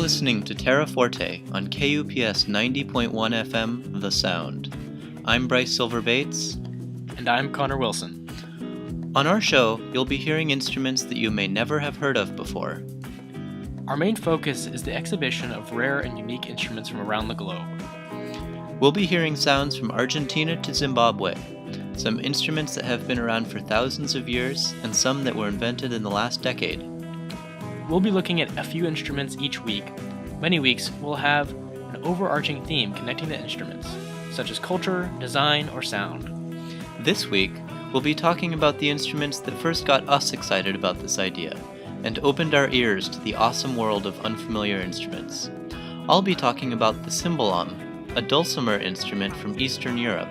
listening to TerraForte on KUPS 90.1 FM, The Sound. I'm Bryce Silver-Bates. And I'm Connor Wilson. On our show, you'll be hearing instruments that you may never have heard of before. Our main focus is the exhibition of rare and unique instruments from around the globe. We'll be hearing sounds from Argentina to Zimbabwe, some instruments that have been around for thousands of years, and some that were invented in the last decade. We'll be looking at a few instruments each week. Many weeks we'll have an overarching theme connecting the instruments, such as culture, design, or sound. This week, we'll be talking about the instruments that first got us excited about this idea, and opened our ears to the awesome world of unfamiliar instruments. I'll be talking about the Cimbalom, a dulcimer instrument from Eastern Europe,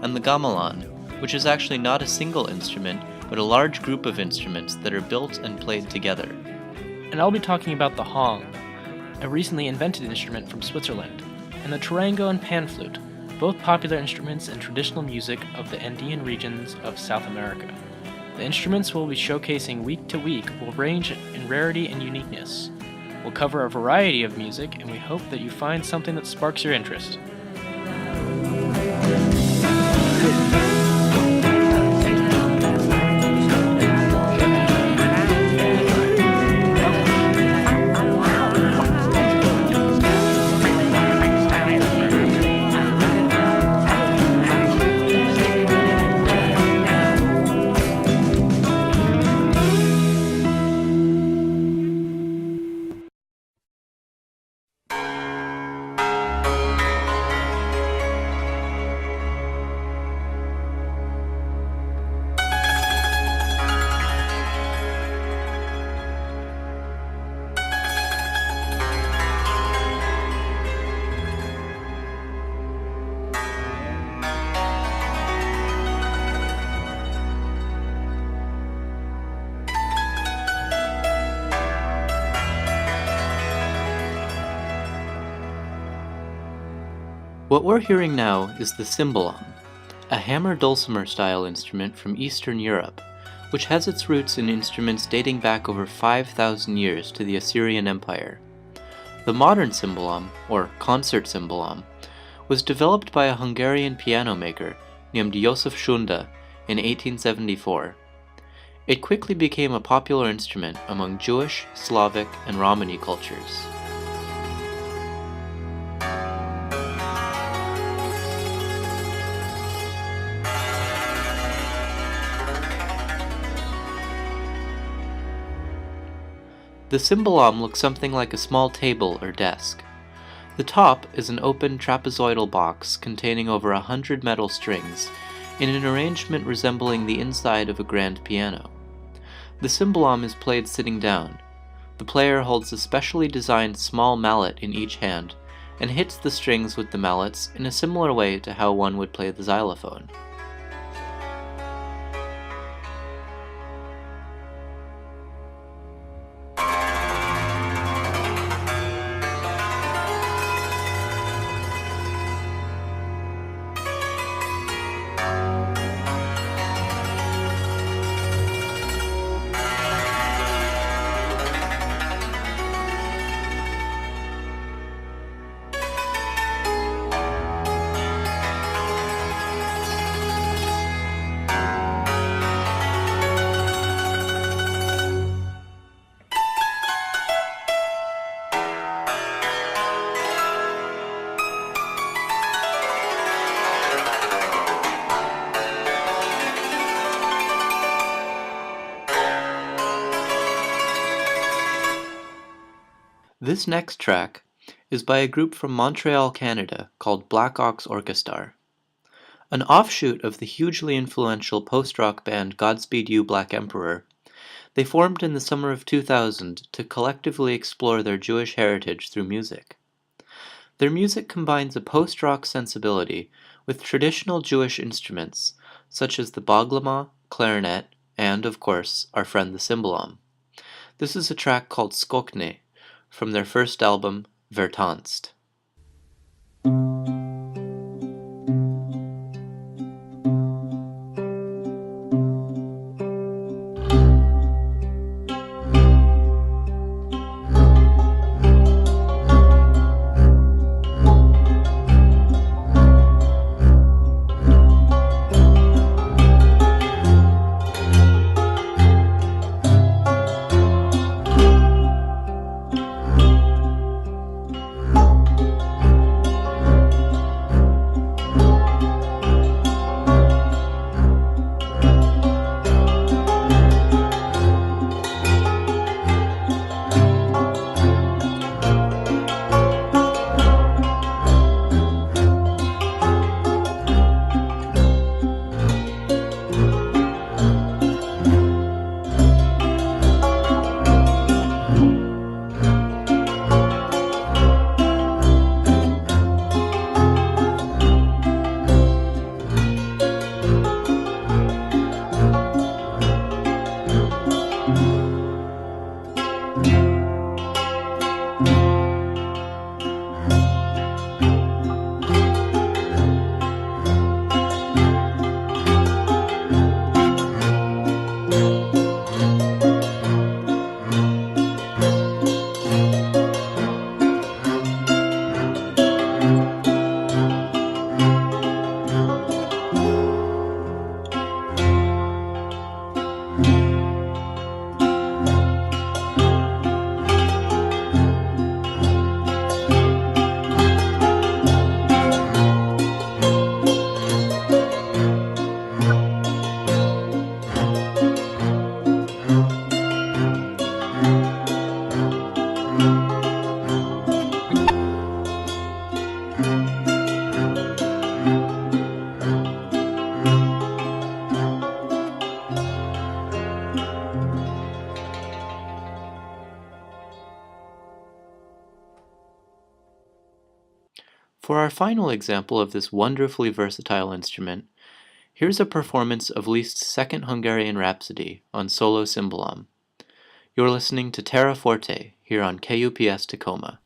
and the Gamelan, which is actually not a single instrument, but a large group of instruments that are built and played together. And I'll be talking about the hong, a recently invented instrument from Switzerland, and the charango and pan flute, both popular instruments in traditional music of the Andean regions of South America. The instruments we'll be showcasing week to week will range in rarity and uniqueness. We'll cover a variety of music, and we hope that you find something that sparks your interest. What we're hearing now is the Cimbalom, a hammer dulcimer style instrument from Eastern Europe, which has its roots in instruments dating back over 5,000 years to the Assyrian Empire. The modern Cimbalom, or concert Cimbalom, was developed by a Hungarian piano maker named József Sunda in 1874. It quickly became a popular instrument among Jewish, Slavic, and Romani cultures. The Cimbalom looks something like a small table or desk. The top is an open trapezoidal box containing over 100 metal strings in an arrangement resembling the inside of a grand piano. The Cimbalom is played sitting down. The player holds a specially designed small mallet in each hand and hits the strings with the mallets in a similar way to how one would play the xylophone. This next track is by a group from Montreal, Canada called Black Ox Orchestra. An offshoot of the hugely influential post-rock band Godspeed You! Black Emperor, they formed in the summer of 2000 to collectively explore their Jewish heritage through music. Their music combines a post-rock sensibility with traditional Jewish instruments such as the baglama, clarinet, and, of course, our friend the Cimbalom. This is a track called Skokne, from their first album, Vertanzt. For our final example of this wonderfully versatile instrument, here's a performance of Liszt's Second Hungarian Rhapsody on solo Cimbalom. You're listening to TerraForte here on KUPS Tacoma.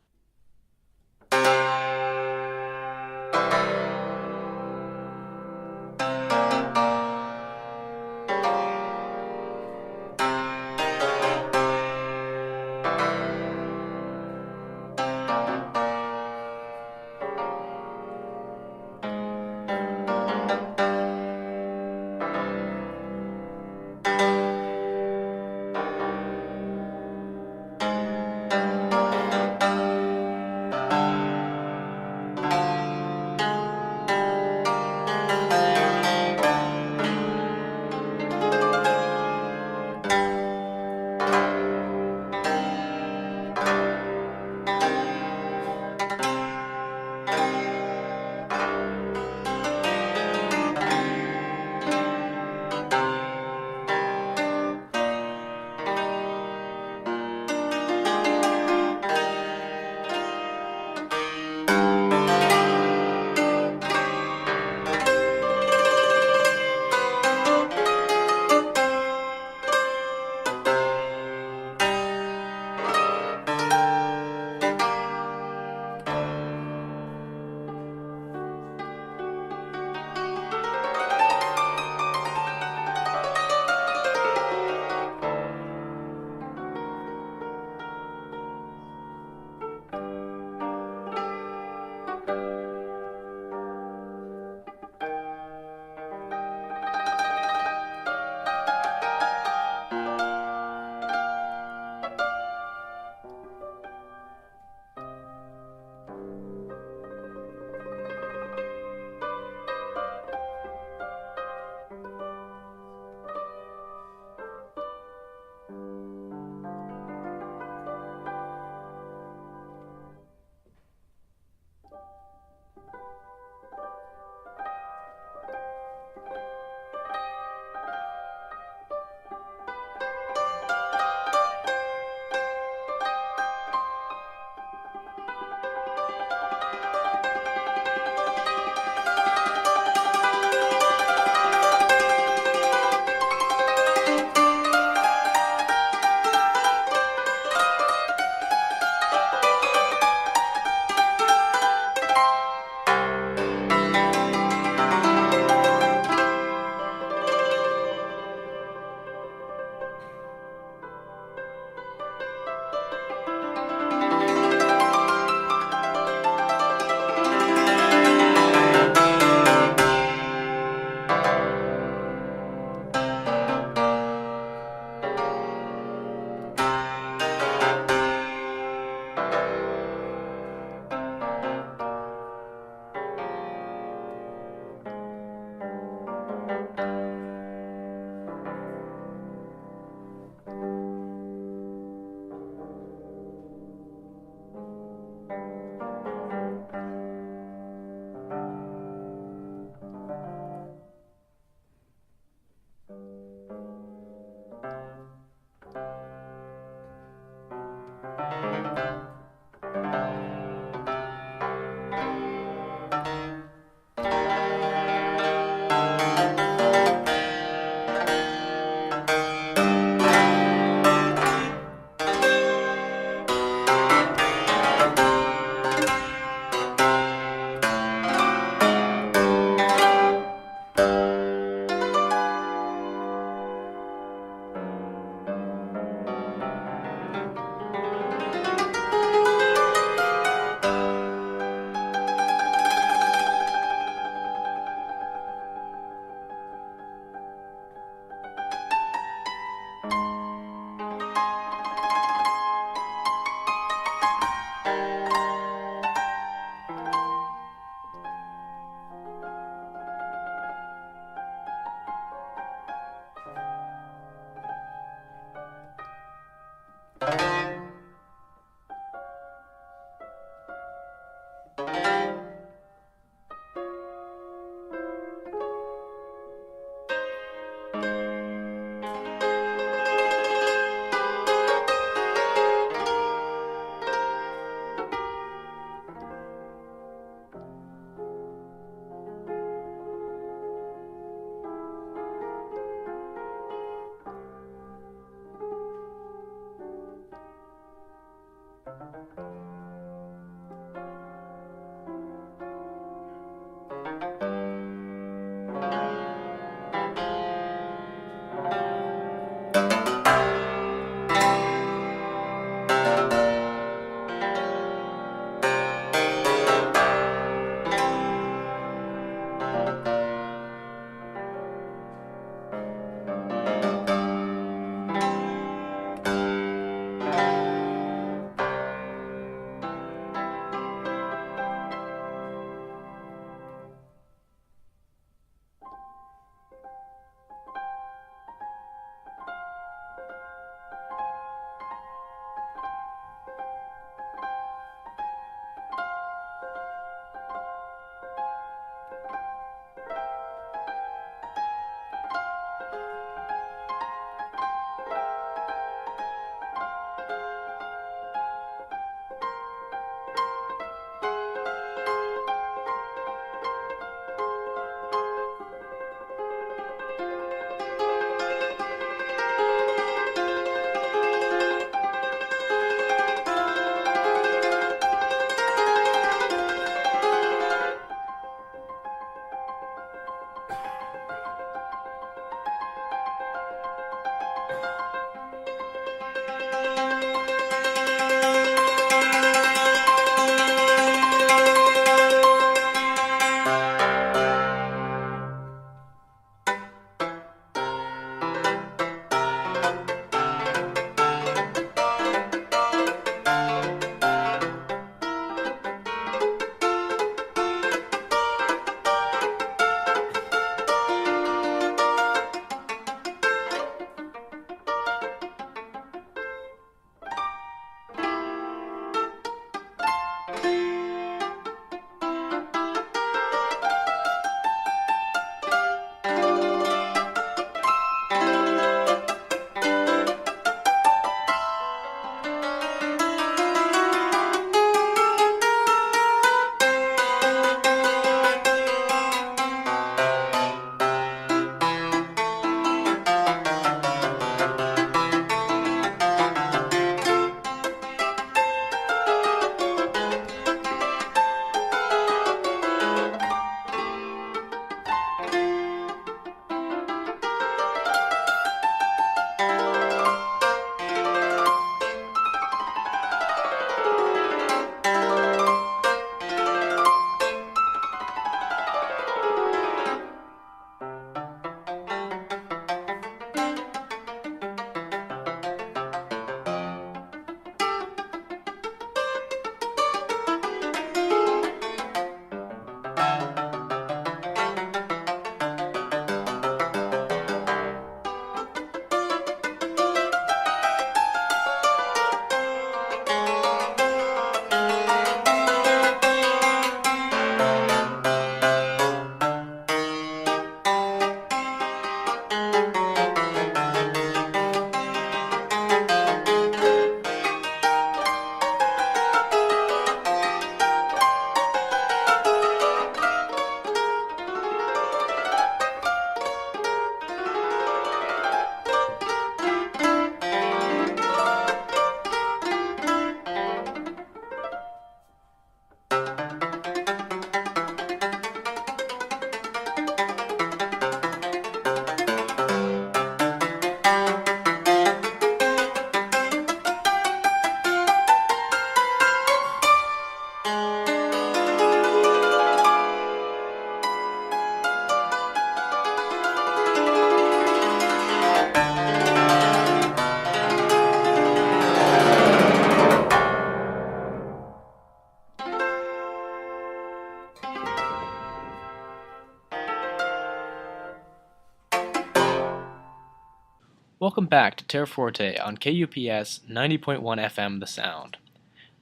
Welcome back to TerraForte on KUPS 90.1 FM The Sound.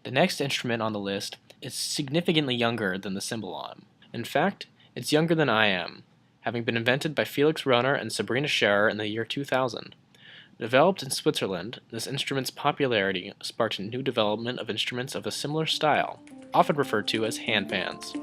The next instrument on the list is significantly younger than the Cimbalom. In fact, it's younger than I am, having been invented by Felix Rohner and Sabrina Scherer in the year 2000. Developed in Switzerland, this instrument's popularity sparked new development of instruments of a similar style, often referred to as handpans.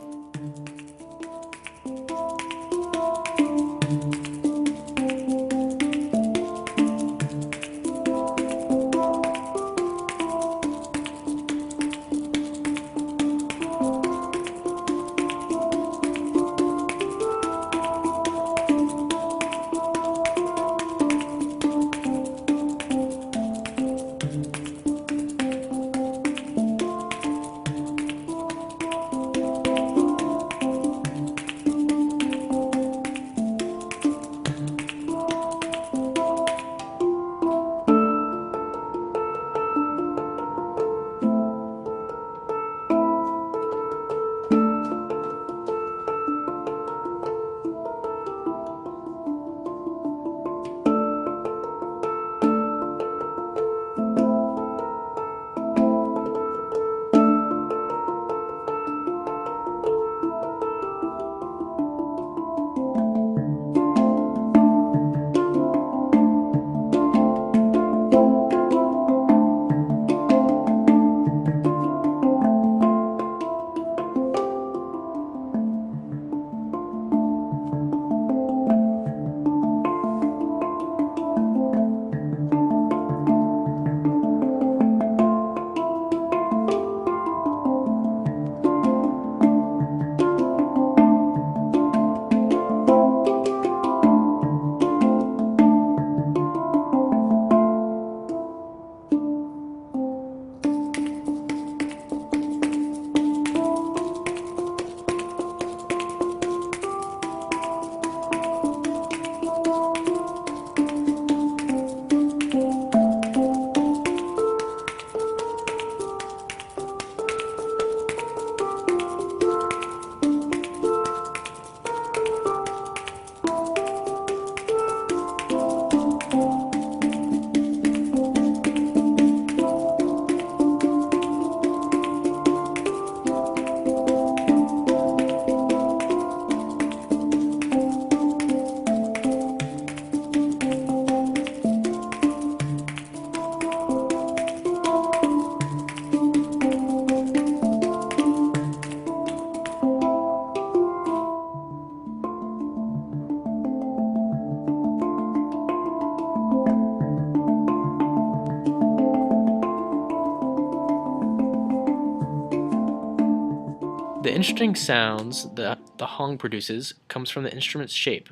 The interesting sounds that the hong produces comes from the instrument's shape.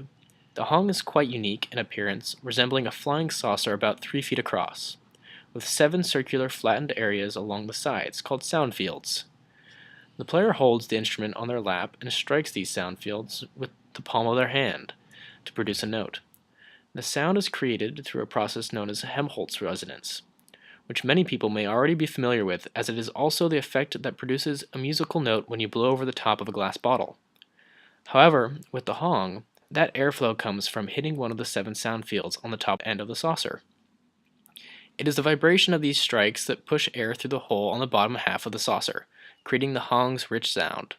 The hong is quite unique in appearance, resembling a flying saucer about 3 feet across, with 7 circular flattened areas along the sides called sound fields. The player holds the instrument on their lap and strikes these sound fields with the palm of their hand to produce a note. The sound is created through a process known as Helmholtz resonance, which many people may already be familiar with, as it is also the effect that produces a musical note when you blow over the top of a glass bottle. However, with the hong, that airflow comes from hitting one of the 7 sound fields on the top end of the saucer. It is the vibration of these strikes that push air through the hole on the bottom half of the saucer, creating the hong's rich sound.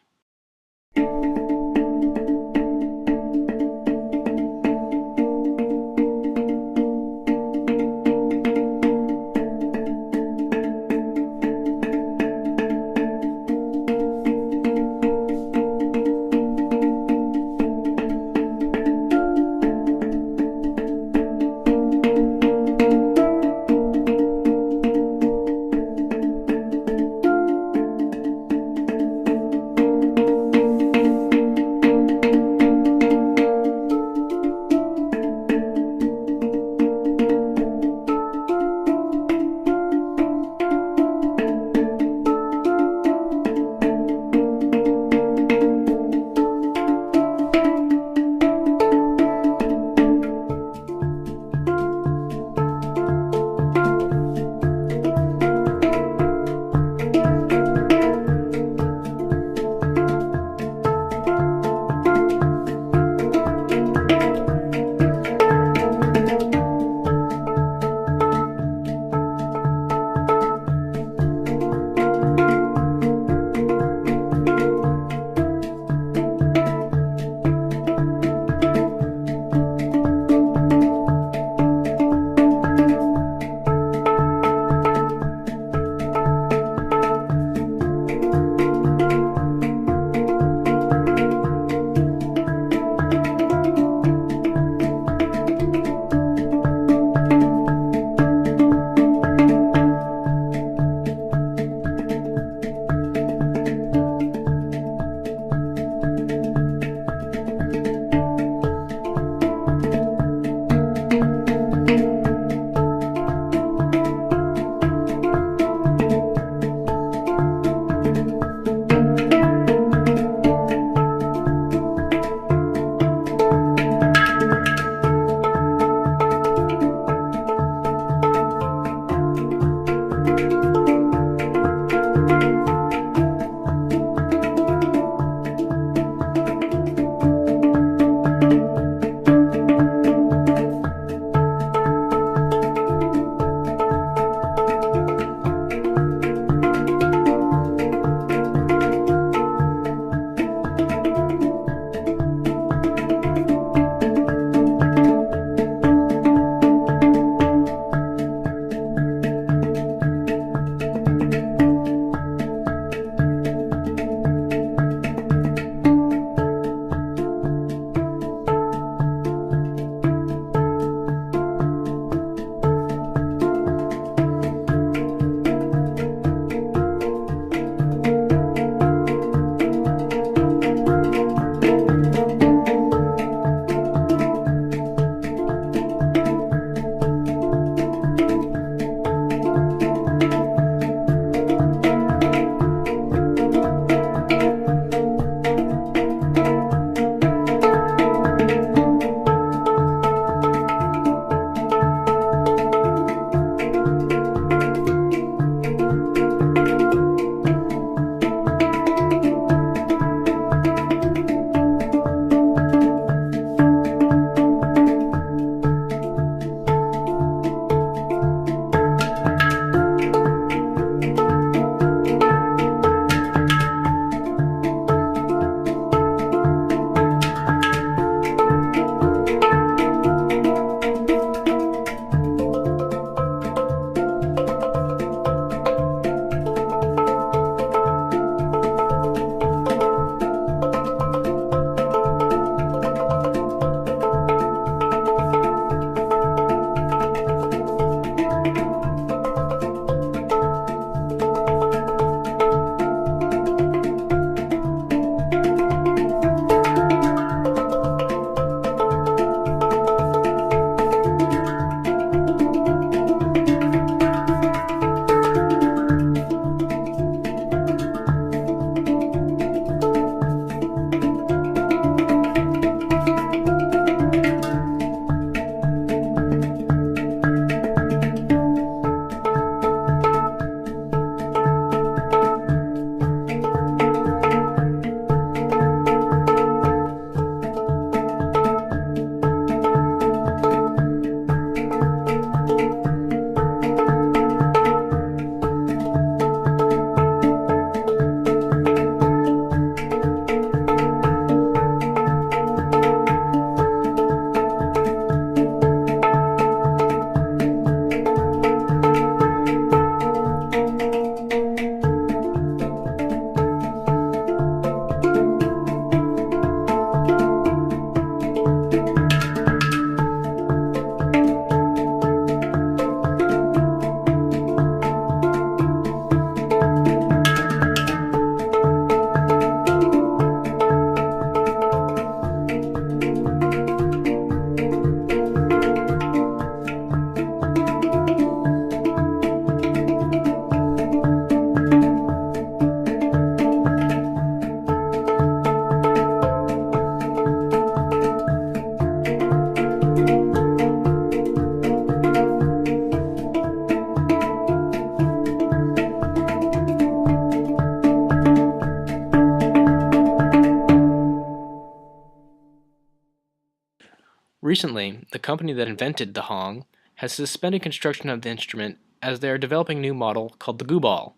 the company that invented the Hong has suspended construction of the instrument as they are developing a new model called the Gooball.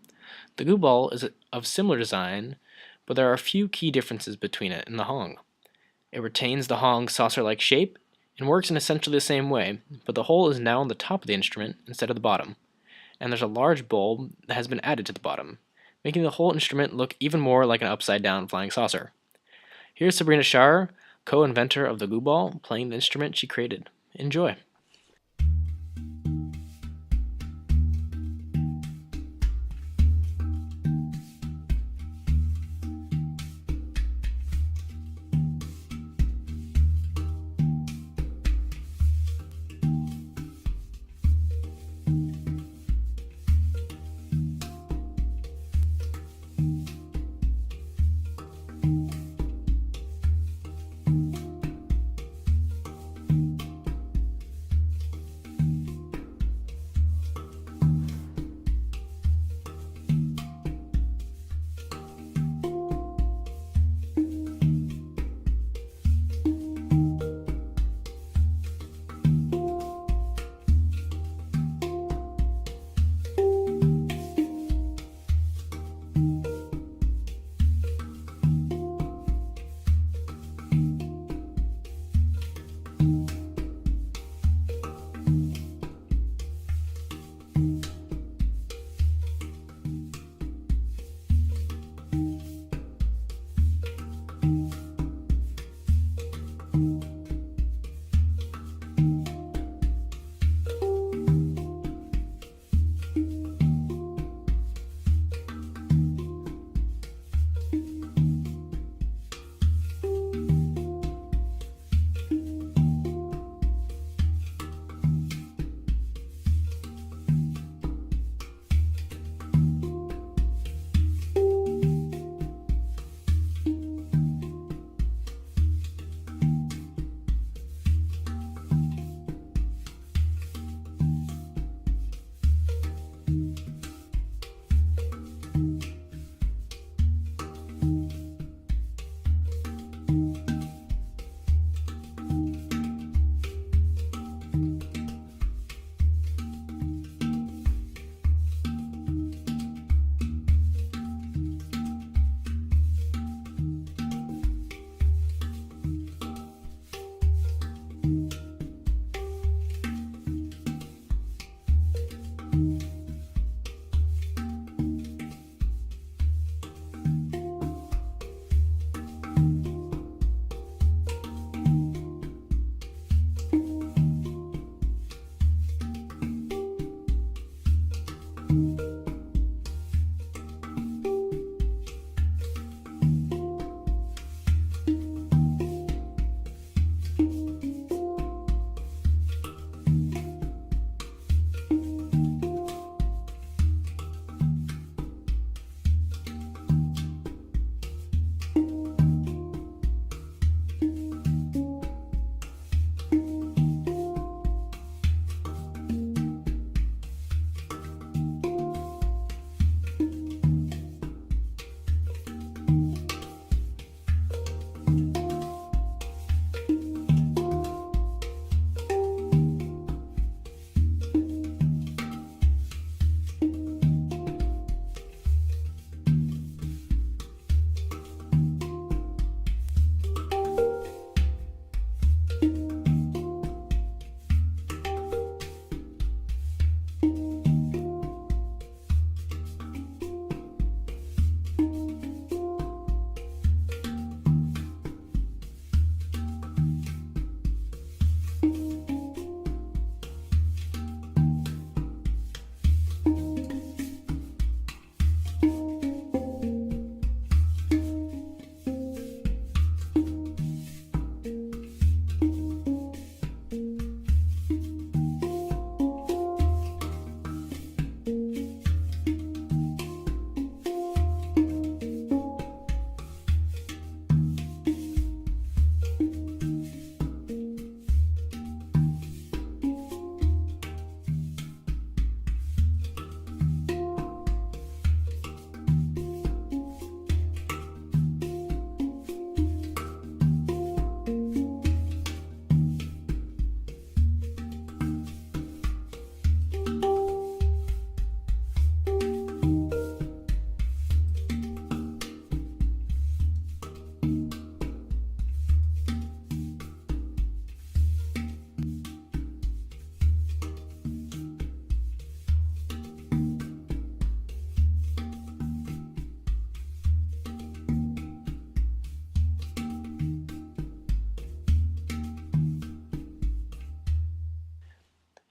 The Gooball is of similar design, but there are a few key differences between it and the Hong. It retains the Hong's saucer-like shape and works in essentially the same way, but the hole is now on the top of the instrument instead of the bottom, and there's a large bulb that has been added to the bottom, making the whole instrument look even more like an upside-down flying saucer. Here's Sabrina Shar, co-inventor of the Gooball, playing the instrument she created. Enjoy!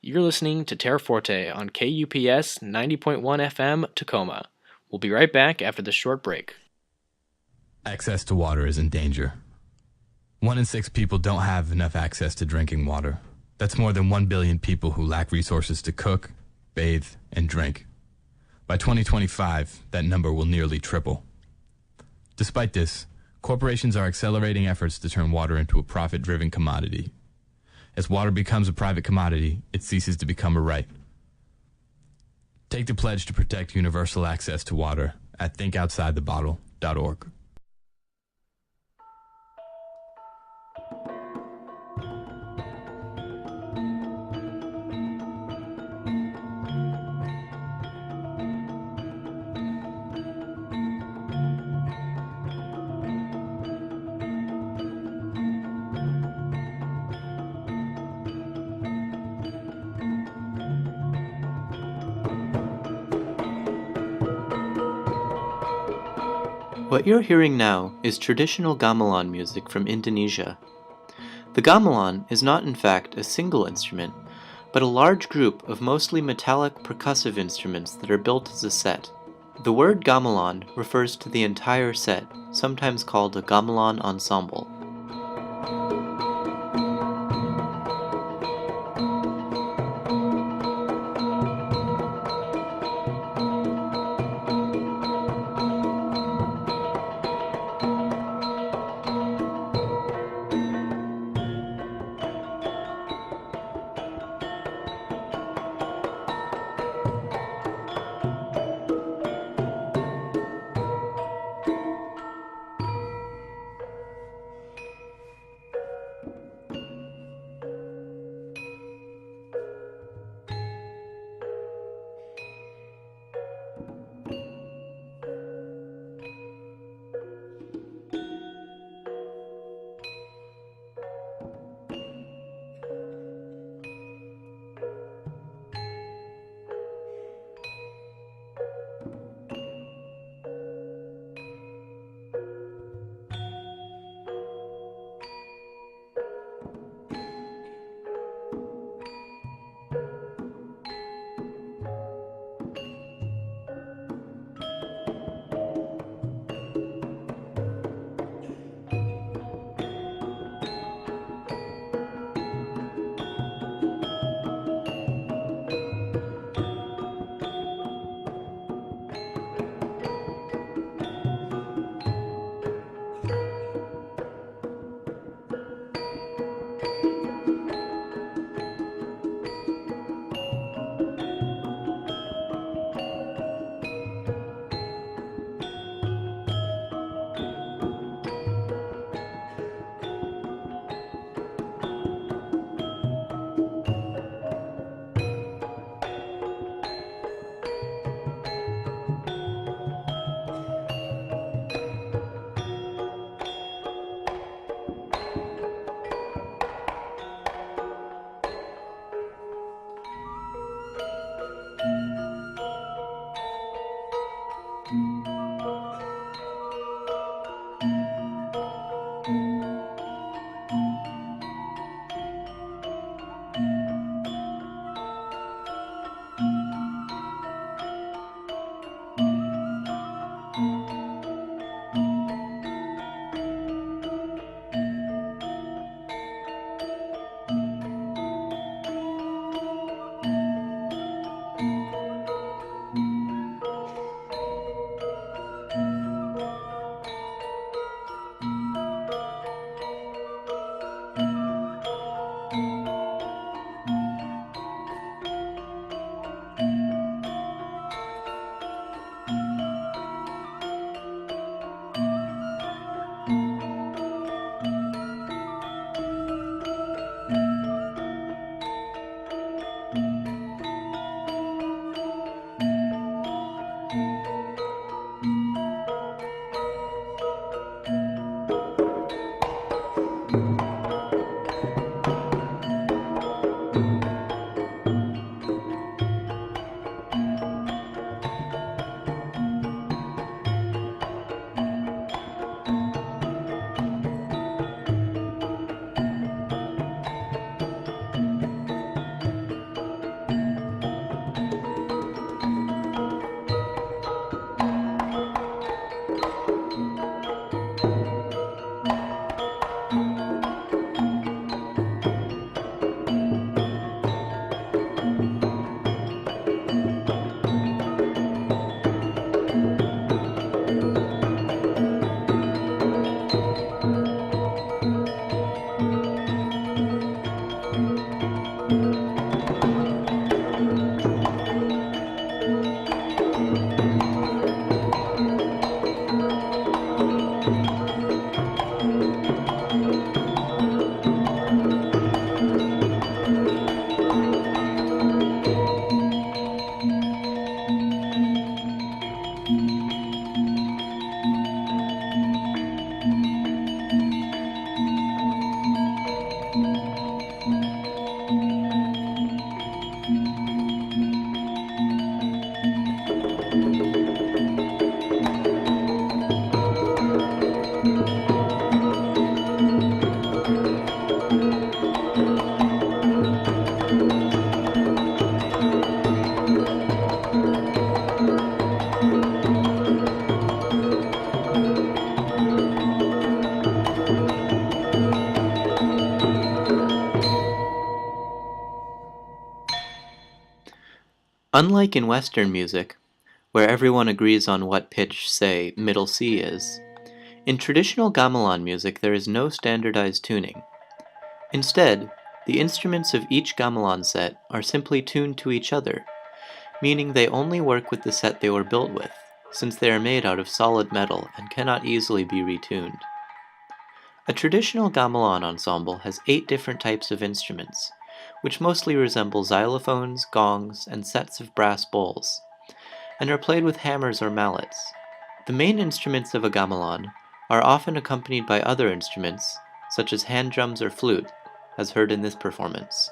You're listening to TerraForte on KUPS 90.1 FM Tacoma. We'll be right back after this short break. Access to water is in danger. 1 in 6 people don't have enough access to drinking water. That's more than 1 billion people who lack resources to cook, bathe, and drink. By 2025, that number will nearly triple. Despite this, corporations are accelerating efforts to turn water into a profit-driven commodity. As water becomes a private commodity, it ceases to become a right. Take the pledge to protect universal access to water at thinkoutsidethebottle.org. What you're hearing now is traditional gamelan music from Indonesia. The gamelan is not in fact a single instrument, but a large group of mostly metallic percussive instruments that are built as a set. The word gamelan refers to the entire set, sometimes called a gamelan ensemble. Unlike in Western music, where everyone agrees on what pitch, say, middle C is, in traditional gamelan music there is no standardized tuning. Instead, the instruments of each gamelan set are simply tuned to each other, meaning they only work with the set they were built with, since they are made out of solid metal and cannot easily be retuned. A traditional gamelan ensemble has 8 different types of instruments, which mostly resemble xylophones, gongs, and sets of brass bowls, and are played with hammers or mallets. The main instruments of a gamelan are often accompanied by other instruments, such as hand drums or flute, as heard in this performance.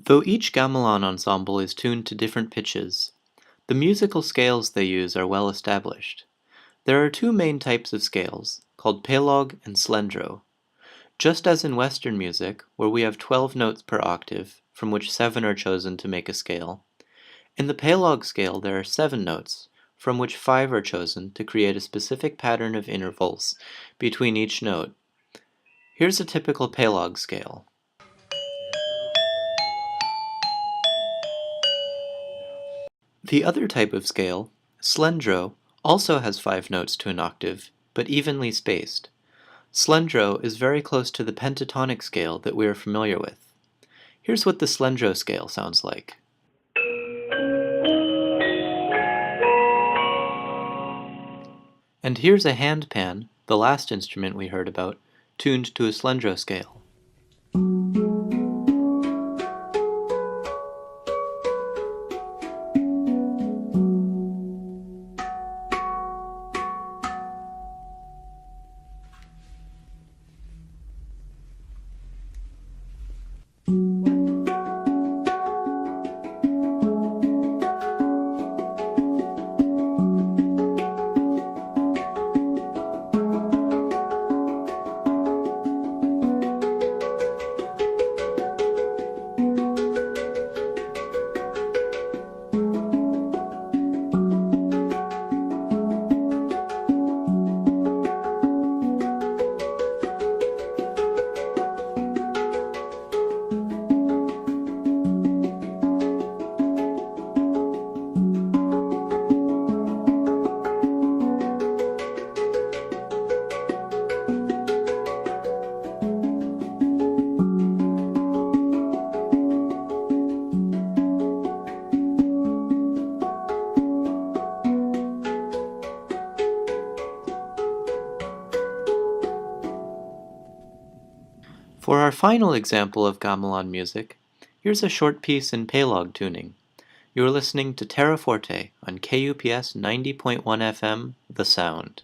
Though each gamelan ensemble is tuned to different pitches, the musical scales they use are well established. There are 2 main types of scales, called pelog and slendro. Just as in Western music, where we have 12 notes per octave, from which 7 are chosen to make a scale, in the pelog scale there are 7 notes, from which 5 are chosen to create a specific pattern of intervals between each note. Here's a typical pelog scale. The other type of scale, slendro, also has 5 notes to an octave, but evenly spaced. Slendro is very close to the pentatonic scale that we are familiar with. Here's what the slendro scale sounds like. And here's a handpan, the last instrument we heard about, tuned to a slendro scale. For our final example of gamelan music, here's a short piece in pelog tuning. You're listening to TerraForte on KUPS 90.1 FM, The Sound.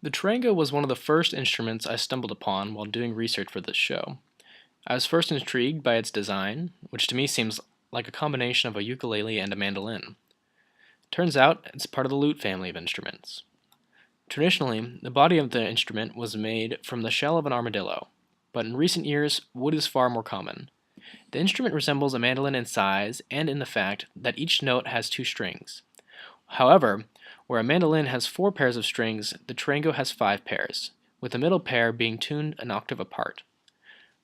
The charango was one of the first instruments I stumbled upon while doing research for this show. I was first intrigued by its design, which to me seems like a combination of a ukulele and a mandolin. Turns out, it's part of the lute family of instruments. Traditionally, the body of the instrument was made from the shell of an armadillo, but in recent years, wood is far more common. The instrument resembles a mandolin in size and in the fact that each note has 2 strings. However, where a mandolin has 4 pairs of strings, the charango has 5 pairs, with the middle pair being tuned an octave apart.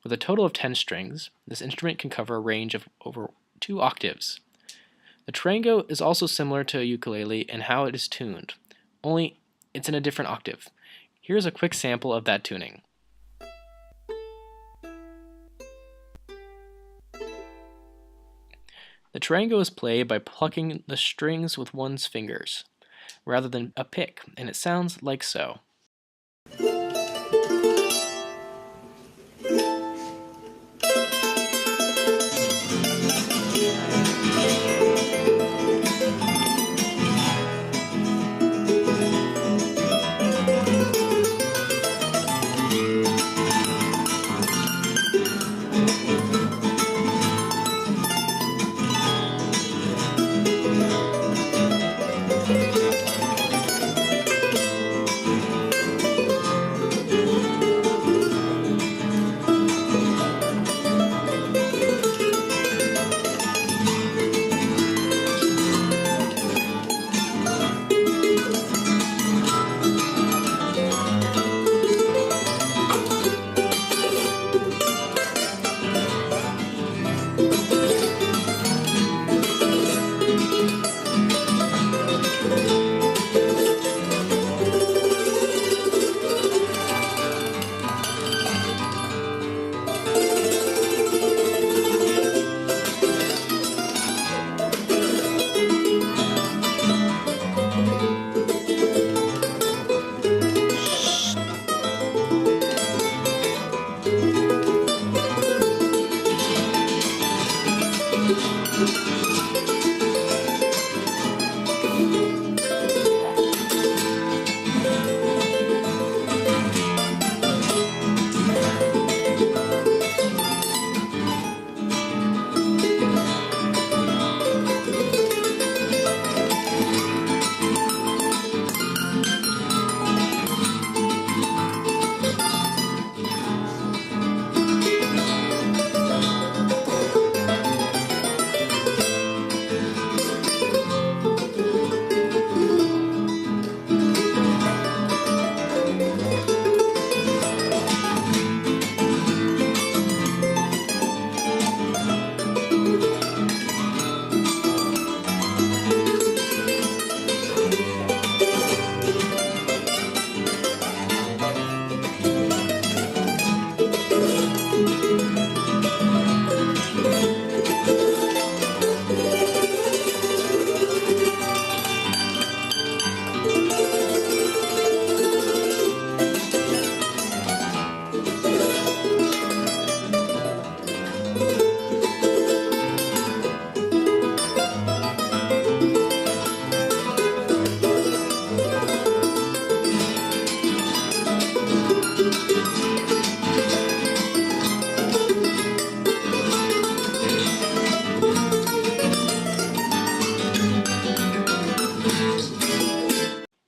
With a total of 10 strings, this instrument can cover a range of over 2 octaves. The charango is also similar to a ukulele in how it is tuned, only it's in a different octave. Here's a quick sample of that tuning. The charango is played by plucking the strings with one's fingers, rather than a pick, and it sounds like so.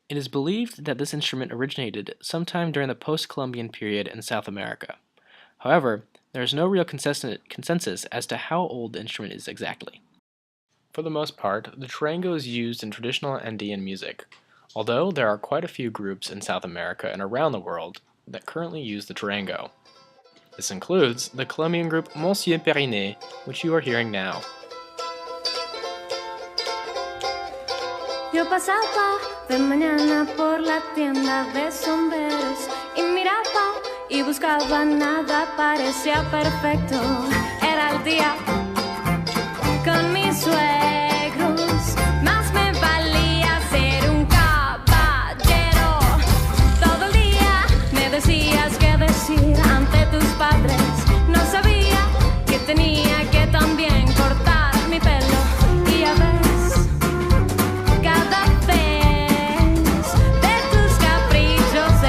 It is believed that this instrument originated sometime during the post-Columbian period in South America. However, there is no real consensus as to how old the instrument is exactly. For the most part, the charango is used in traditional Andean music, although there are quite a few groups in South America and around the world that currently use the charango. This includes the Colombian group Monsieur Periné, which you are hearing now. Yo pasaba de mañana por la tienda de sombreros y miraba y buscaba, nada parecía perfecto. Era el día con mis suegros, más me valía ser un caballero. Todo el día me decías qué decir ante tus padres. No sabía que tenía que también cortar mi pelo y a ver. Cada vez de tus caprichos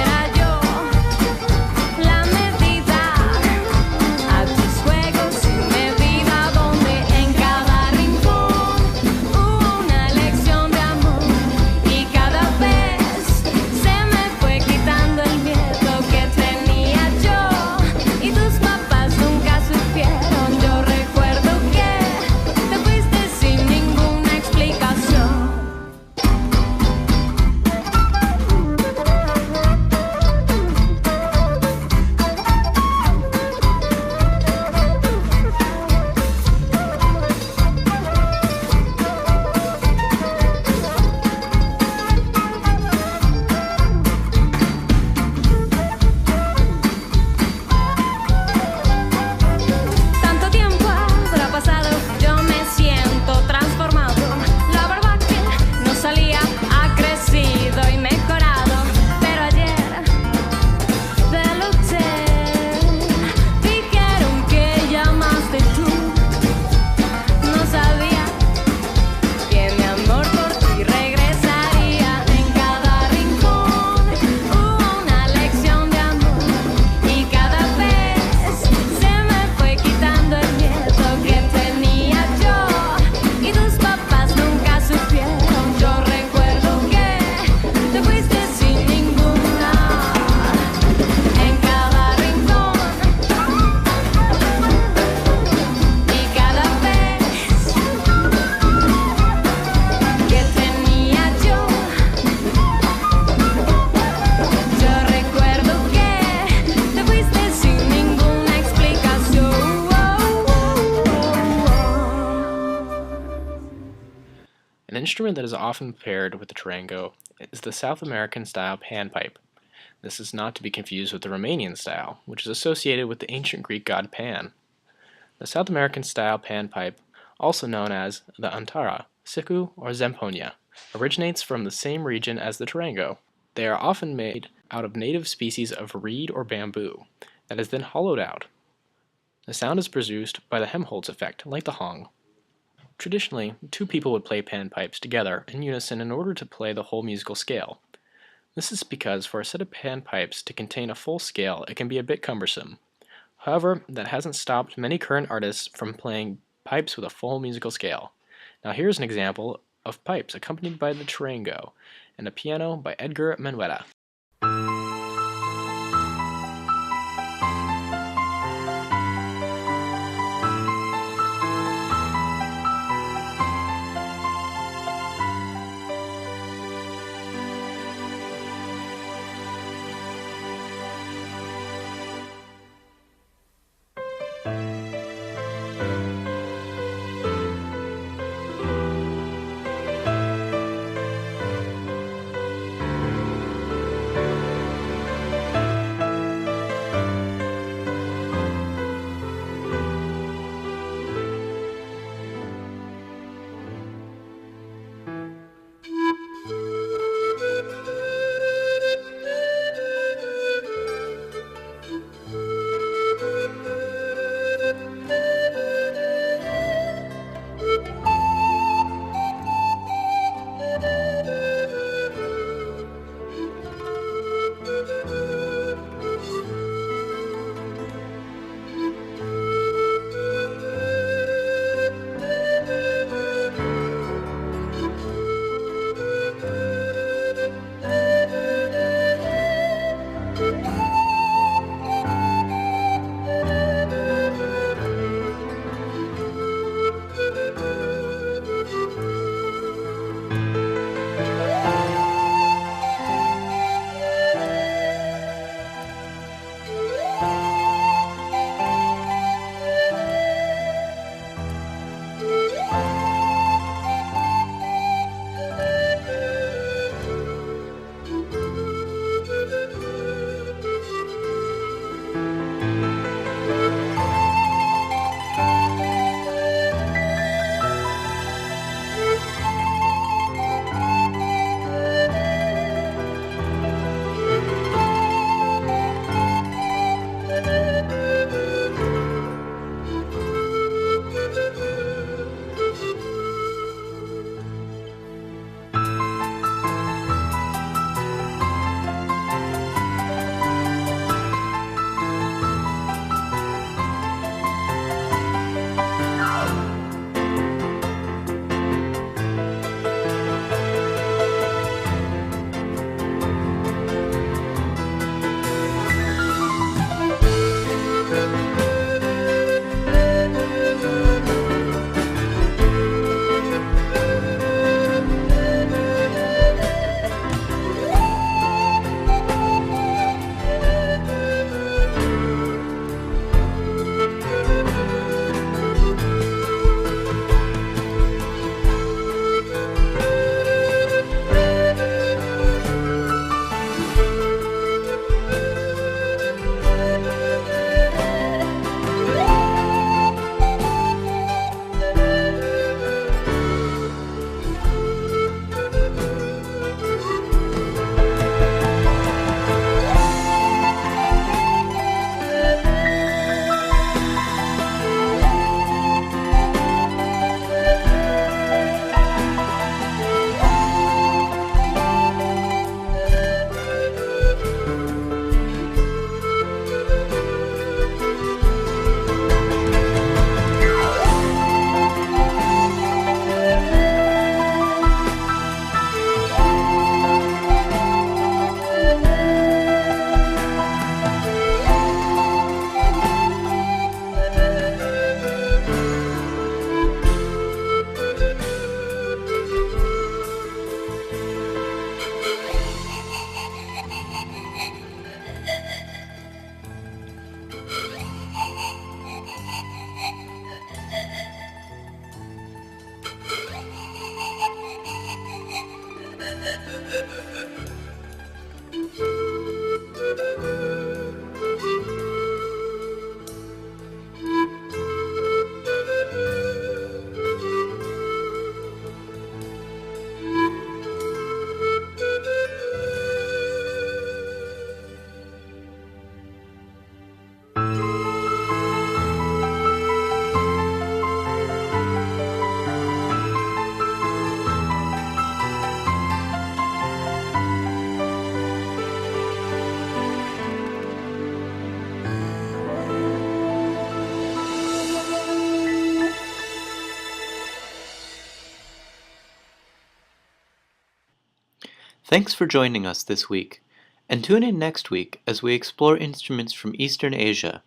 instrument that is often paired with the charango is the South American style panpipe. This is not to be confused with the Romanian style, which is associated with the ancient Greek god Pan. The South American style panpipe, also known as the antara, siku, or zamponia, originates from the same region as the charango. They are often made out of native species of reed or bamboo that is then hollowed out. The sound is produced by the Helmholtz effect, like the hong. Traditionally, two people would play panpipes together in unison in order to play the whole musical scale. This is because for a set of panpipes to contain a full scale, it can be a bit cumbersome. However, that hasn't stopped many current artists from playing pipes with a full musical scale. Now here's an example of pipes accompanied by the charango and a piano by Edgar Manuela. Thanks for joining us this week, and tune in next week as we explore instruments from Eastern Asia.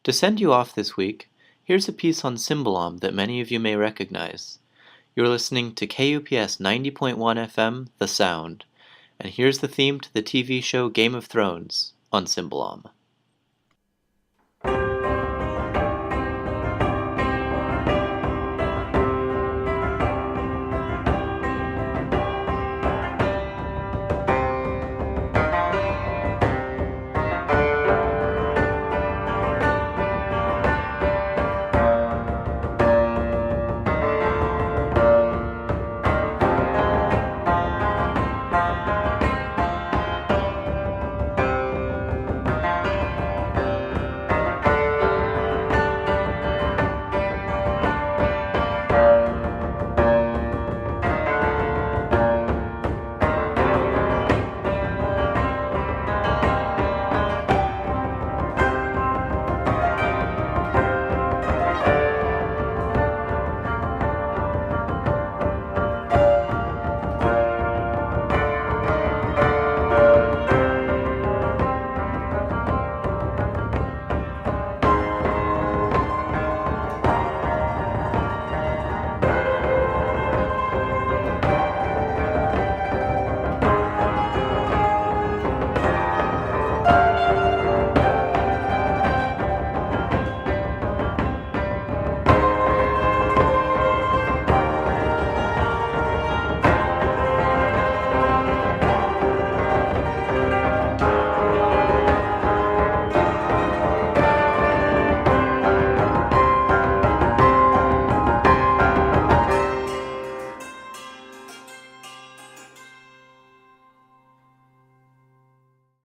To send you off this week, here's a piece on Cimbalom that many of you may recognize. You're listening to KUPS 90.1 FM, The Sound, and here's the theme to the TV show Game of Thrones on Cimbalom.